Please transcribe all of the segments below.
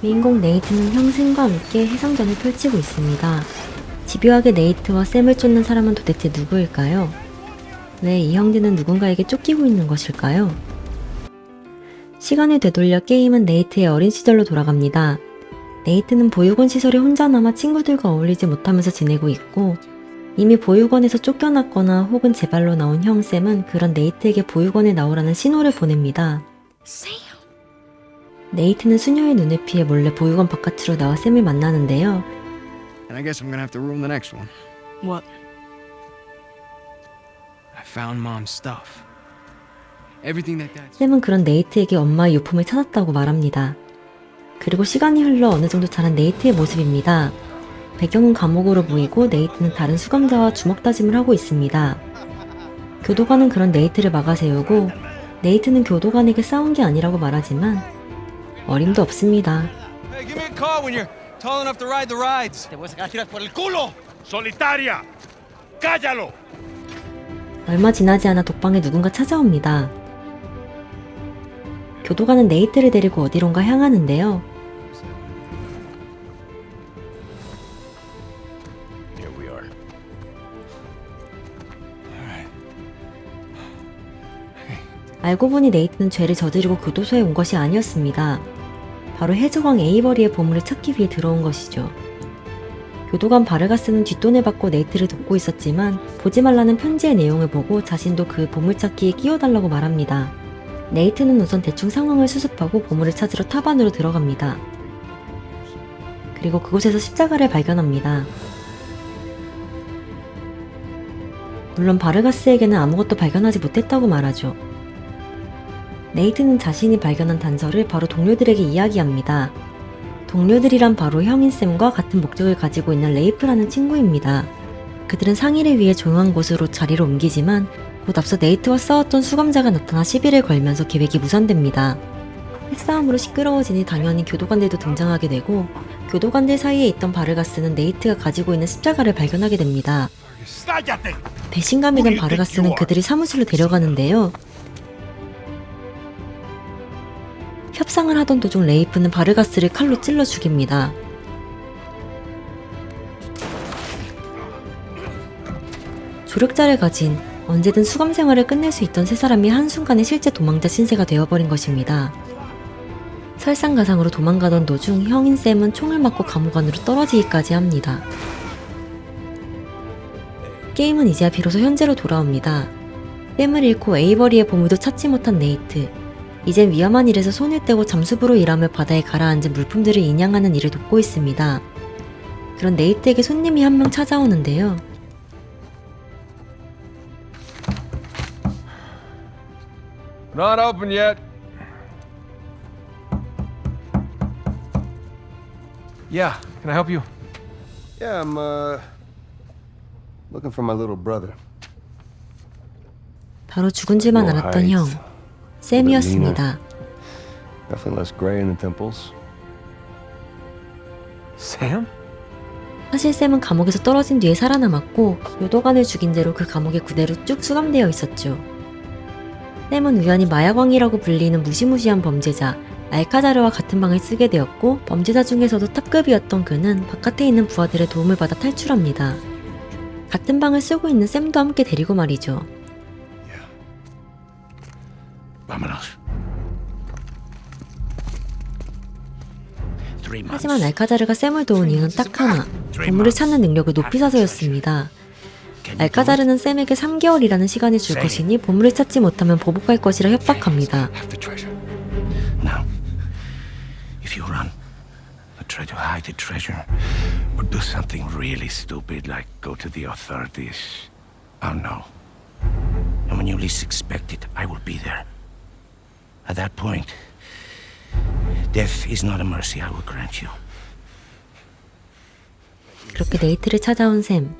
주인공 네이트는 형 샘과 함께 해상전을 펼치고 있습니다. 집요하게 네이트와 샘을 쫓는 사람은 도대체 누구일까요? 왜 이 형제는 누군가에게 쫓기고 있는 것일까요? 시간을 되돌려 게임은 네이트의 어린 시절로 돌아갑니다. 네이트는 보육원 시설에 혼자 남아 친구들과 어울리지 못하면서 지내고 있고, 이미 보육원에서 쫓겨났거나 혹은 재발로 나온 형 샘은 그런 네이트에게 보육원에 나오라는 신호를 보냅니다. 네이트는 수녀의 눈을 피해 몰래 보육원 바깥으로 나와 샘을 만나는데요. And I guess I'm gonna have to ruin the next one. What? I found mom's stuff. Everything that dad. 샘은 그런 네이트에게 엄마의 유품을 찾았다고 말합니다. 그리고 시간이 흘러 어느 정도 자란 네이트의 모습입니다. 배경은 감옥으로 보이고 네이트는 다른 수감자와 주먹 다짐을 하고 있습니다. 교도관은 그런 네이트를 막아세우고 네이트는 교도관에게 싸운 게 아니라고 말하지만 어림도 없습니다. Hey, give me a call when you're tall enough to ride the rides. Te voy a sacar tiras por el culo. ¡Solitaria! ¡Cállalo! 얼마 지나지 않아 독방에 누군가 찾아옵니다. 교도관은 네이트를 데리고 어디론가 향하는데요. Here we are. 알고 보니 네이트는 죄를 저지르고 교도소에 온 것이 아니었습니다. 바로 해적왕 에이버리의 보물을 찾기 위해 들어온 것이죠. 교도관 바르가스는 뒷돈을 받고 네이트를 돕고 있었지만 보지 말라는 편지의 내용을 보고 자신도 그 보물찾기에 끼워달라고 말합니다. 네이트는 우선 대충 상황을 수습하고 보물을 찾으러 타반으로 들어갑니다. 그리고 그곳에서 십자가를 발견합니다. 물론 바르가스에게는 아무것도 발견하지 못했다고 말하죠. 네이트는 자신이 발견한 단서를 바로 동료들에게 이야기합니다. 동료들이란 바로 형인 샘과 같은 목적을 가지고 있는 레이프라는 친구입니다. 그들은 상의를 위해 조용한 곳으로 자리를 옮기지만 곧 앞서 네이트와 싸웠던 수감자가 나타나 시비를 걸면서 계획이 무산됩니다. 핵싸움으로 시끄러워지니 당연히 교도관들도 등장하게 되고 교도관들 사이에 있던 바르가스는 네이트가 가지고 있는 십자가를 발견하게 됩니다. ¡Cállate! 배신감이 든 바르가스는 그들이 사무실로 데려가는데요. 협상을 하던 도중 레이프는 바르가스를 칼로 찔러 죽입니다. 조력자를 가진 언제든 수감 생활을 끝낼 수 있던 세 사람이 한순간에 실제 도망자 신세가 되어버린 것입니다. 설상가상으로 도망가던 도중 형인 샘은 총을 맞고 감옥 안으로 떨어지기까지 합니다. 게임은 이제야 비로소 현재로 돌아옵니다. 샘을 잃고 에이버리의 보물도 찾지 못한 네이트. 이젠 위험한 일에서 손을 떼고 잠수부로 일하며 바다에 가라앉은 물품들을 인양하는 일을 돕고 있습니다. 그런 네이트에게 손님이 한 명 찾아오는데요. Not open yet. Yeah, can I help you? Yeah, I'm, looking for my little brother. 바로 죽은 줄만 알았던 형, 샘이었습니다. Definitely less gray in the temples. Sam? 사실 샘은 감옥에서 떨어진 뒤에 살아남았고 요도관을 죽인 죄로 그 감옥에 그대로 쭉 수감되어 있었죠. 샘은 우연히 마약왕이라고 불리는 무시무시한 범죄자 알카자르와 같은 방을 쓰게 되었고 범죄자 중에서도 탑급이었던 그는 바깥에 있는 부하들의 도움을 받아 탈출합니다. 같은 방을 쓰고 있는 샘도 함께 데리고 말이죠. Vámonos. 하지만 알카자르가 샘을 도운 이유는 딱 하나, 보물을 찾는 능력을 높이사서였습니다. 알카자르는 샘에게 3개월이라는 시간을 줄 것이니 보물을 찾지 못하면 보복할 것이라 협박합니다. Now, if you run, or try to hide the treasure, or do something really stupid like go to the authorities, I'll know. And when you least expect it, I will be there. At that point, death is not a mercy I will grant you. 그렇게 네이트를 찾아온 샘.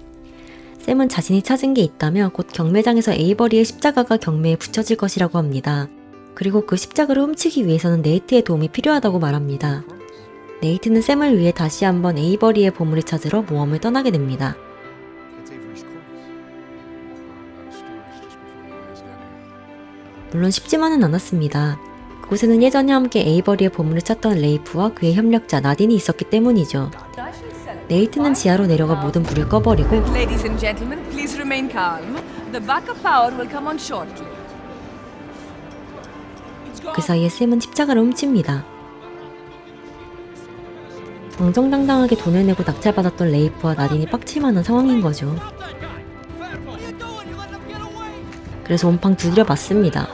샘은 자신이 찾은 게 있다며 곧 경매장에서 에이버리의 십자가가 경매에 붙여질 것이라고 합니다. 그리고 그 십자가를 훔치기 위해서는 네이트의 도움이 필요하다고 말합니다. 네이트는 샘을 위해 다시 한번 에이버리의 보물을 찾으러 모험을 떠나게 됩니다. 물론 쉽지만은 않았습니다. 이곳에는 예전에 함께 에이버리의 보물을 찾던 레이프와 그의 협력자 나딘이 있었기 때문이죠. 네이트는 지하로 내려가 모든 불을 꺼버리고 Ladies and gentlemen, please remain calm. The backup power will come on shortly. 그 사이에 샘은 십자가를 훔칩니다. 정정당당하게 돈을 내고 낙찰받았던 레이프와 나딘이 빡칠만한 상황인 거죠. 그래서 온팡 두드려 맞습니다.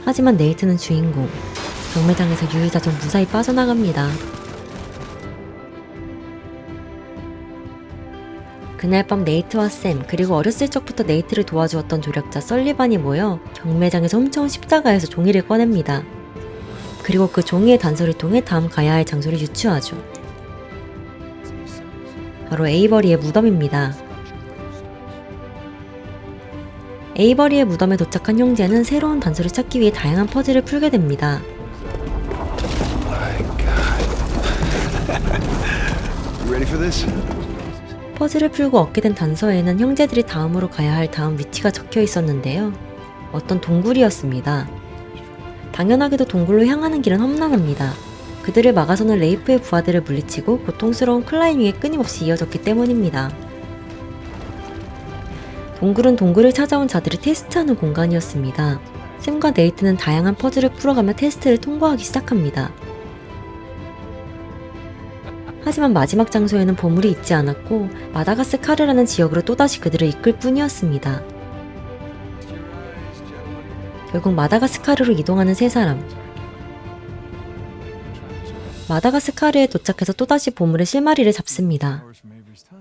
하지만 네이트는 주인공. 경매장에서 유유자적 무사히 빠져나갑니다. 그날 밤 네이트와 샘, 그리고 어렸을 적부터 네이트를 도와주었던 조력자 설리반이 모여 경매장에서 훔쳐온 십자가에서 종이를 꺼냅니다. 그리고 그 종이의 단서를 통해 다음 가야 할 장소를 유추하죠. 바로 에이버리의 무덤입니다. 에이버리의 무덤에 도착한 형제는 새로운 단서를 찾기 위해 다양한 퍼즐을 풀게 됩니다. You ready for this? 퍼즐을 풀고 얻게 된 단서에는 형제들이 다음으로 가야 할 다음 위치가 적혀 있었는데요. 어떤 동굴이었습니다. 당연하게도 동굴로 향하는 길은 험난합니다. 그들을 막아서는 레이프의 부하들을 물리치고 고통스러운 클라이밍에 끊임없이 이어졌기 때문입니다. 동굴은 동굴을 찾아온 자들을 테스트하는 공간이었습니다. 샘과 네이트는 다양한 퍼즐을 풀어가며 테스트를 통과하기 시작합니다. 하지만 마지막 장소에는 보물이 있지 않았고 마다가스카르라는 지역으로 또다시 그들을 이끌 뿐이었습니다. 결국 마다가스카르로 이동하는 세 사람. 마다가스카르에 도착해서 또다시 보물의 실마리를 잡습니다.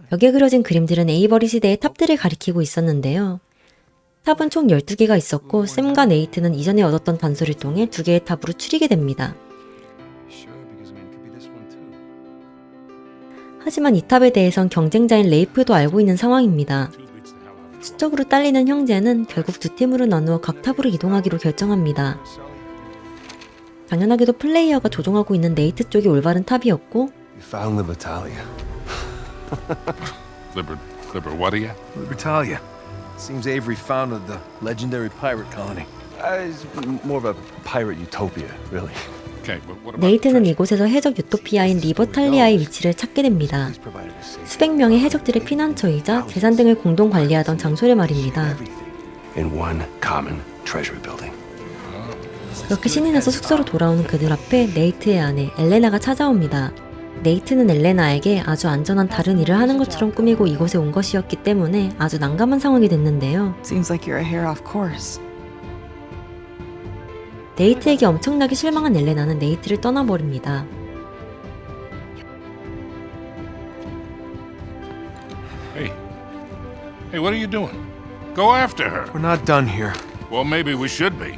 벽에 그려진 그림들은 에이버리 시대의 탑들을 가리키고 있었는데요. 탑은 총 12개가 있었고 샘과 네이트는 이전에 얻었던 단서를 통해 2개의 탑으로 추리게 됩니다. 하지만 이 탑에 대해선 경쟁자인 레이프도 알고 있는 상황입니다. 수적으로 딸리는 형제는 결국 두 팀으로 나누어 각 탑으로 이동하기로 결정합니다. 당연하게도 플레이어가 조종하고 있는 네이트 쪽이 올바른 탑이었고 You found Libertalia. Whatia? Libertalia. Seems Avery founded the legendary pirate colony. It's more of a pirate utopia, really. Okay, but what about 네이트는 이곳에서 해적 유토피아인 리버탈리아의 위치를 찾게 됩니다. He's provided a safe 수백 명의 해적들의 피난처이자 재산 등을 공동 관리하던 장소를 말입니다. in one common treasury building. 그렇게 신이 나서 숙소로 돌아오는 그들 앞에 네이트의 아내 엘레나가 찾아옵니다. 네이트는 엘레나에게 아주 안전한 다른 일을 하는 것처럼 꾸미고 이곳에 온 것이었기 때문에 아주 난감한 상황이 됐는데요. Seems like you're a hair off course. 네이트에게 엄청나게 실망한 엘레나는 네이트를 떠나버립니다. Hey, what are you doing? Go after her. We're not done here. Well, maybe we should be.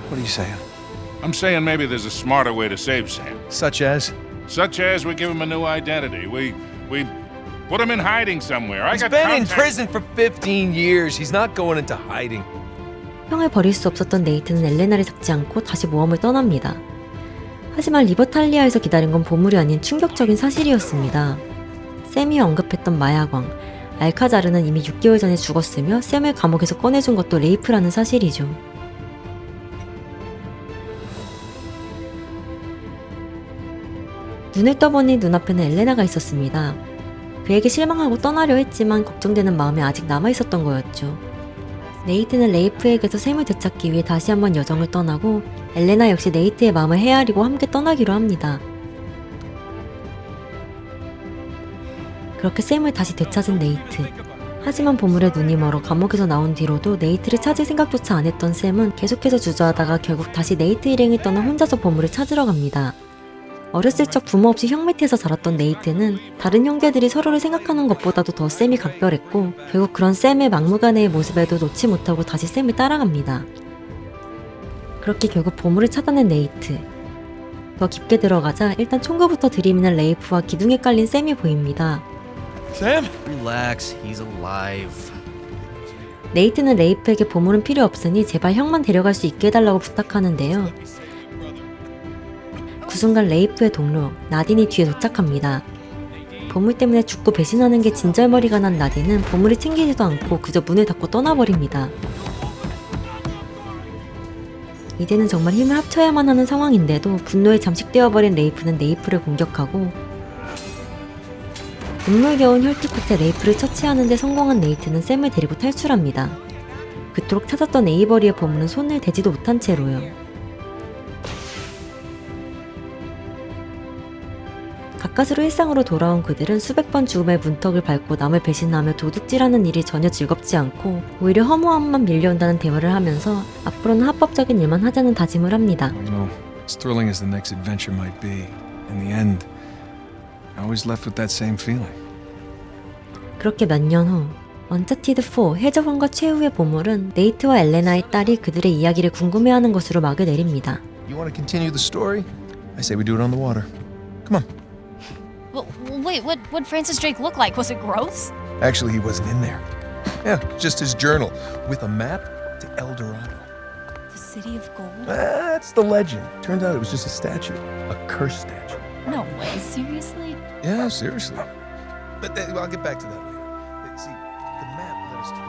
What are you saying? I'm saying maybe there's a smarter way to save Sam. Such as? Such as we give him a new identity. We put him in hiding somewhere. I He's got been in contacts- prison for 15 years. He's not going into hiding. 형을 버릴 수 없었던 네이트는 엘레나를 잡지 않고 다시 모험을 떠납니다. 하지만 리버탈리아에서 기다린 건 보물이 아닌 충격적인 사실이었습니다. 샘이 언급했던 마약왕 알카자르는 이미 6개월 전에 죽었으며 샘을 감옥에서 꺼내준 것도 레이프라는 사실이죠. 눈을 떠보니 눈앞에는 엘레나가 있었습니다. 그에게 실망하고 떠나려 했지만 걱정되는 마음이 아직 남아있었던 거였죠. 네이트는 레이프에게서 샘을 되찾기 위해 다시 한번 여정을 떠나고 엘레나 역시 네이트의 마음을 헤아리고 함께 떠나기로 합니다. 그렇게 샘을 다시 되찾은 네이트. 하지만 보물에 눈이 멀어 감옥에서 나온 뒤로도 네이트를 찾을 생각조차 안 했던 샘은 계속해서 주저하다가 결국 다시 네이트 일행을 떠나 혼자서 보물을 찾으러 갑니다. 어렸을 적 부모 없이 형 밑에서 자랐던 네이트는 다른 형제들이 서로를 생각하는 것보다도 더 샘이 각별했고 결국 그런 샘의 막무가내의 모습에도 놓지 못하고 다시 샘을 따라갑니다. 그렇게 결국 보물을 찾아낸 네이트. 더 깊게 들어가자 일단 총구부터 들이미는 레이프와 기둥에 깔린 샘이 보입니다. Sam? Relax, he's alive. 네이트는 레이프에게 보물은 필요 없으니 제발 형만 데려갈 수 있게 해달라고 부탁하는데요. 그 순간 레이프의 동료 나딘이 뒤에 도착합니다. 보물 때문에 죽고 배신하는 게 진절머리가 난 나디는 보물을 챙기지도 않고 그저 문을 닫고 떠나버립니다. 이제는 정말 힘을 합쳐야만 하는 상황인데도 분노에 잠식되어버린 레이프는 네이프를 공격하고 눈물겨운 혈투 끝에 레이프를 처치하는 데 성공한 네이트는 샘을 데리고 탈출합니다. 그토록 찾았던 에이버리의 보물은 손을 대지도 못한 채로요. 가까스로 일상으로 돌아온 그들은 수백 번 죽음의 문턱을 밟고 남을 배신하며 도둑질하는 일이 전혀 즐겁지 않고 오히려 허무함만 밀려온다는 대화를 하면서 앞으로는 합법적인 일만 하자는 다짐을 합니다. You know, as thrilling as the next adventure might be, in the end, I was left with that same feeling. 그렇게 몇 년 후 언차티드 4 해적왕과 최후의 보물은 네이트와 엘레나의 딸이 그들의 이야기를 궁금해하는 것으로 막을 내립니다. You want to continue the story? I say we do it on the water. Come on. Well, wait, what'd Francis Drake look like? Was it gross? Actually, he wasn't in there. Yeah, just his journal with a map to El Dorado. The City of Gold? That's the legend. Turns out it was just a statue, a cursed statue. No way, seriously? Yeah, seriously. But I'll get back to that later. See, the map led us to the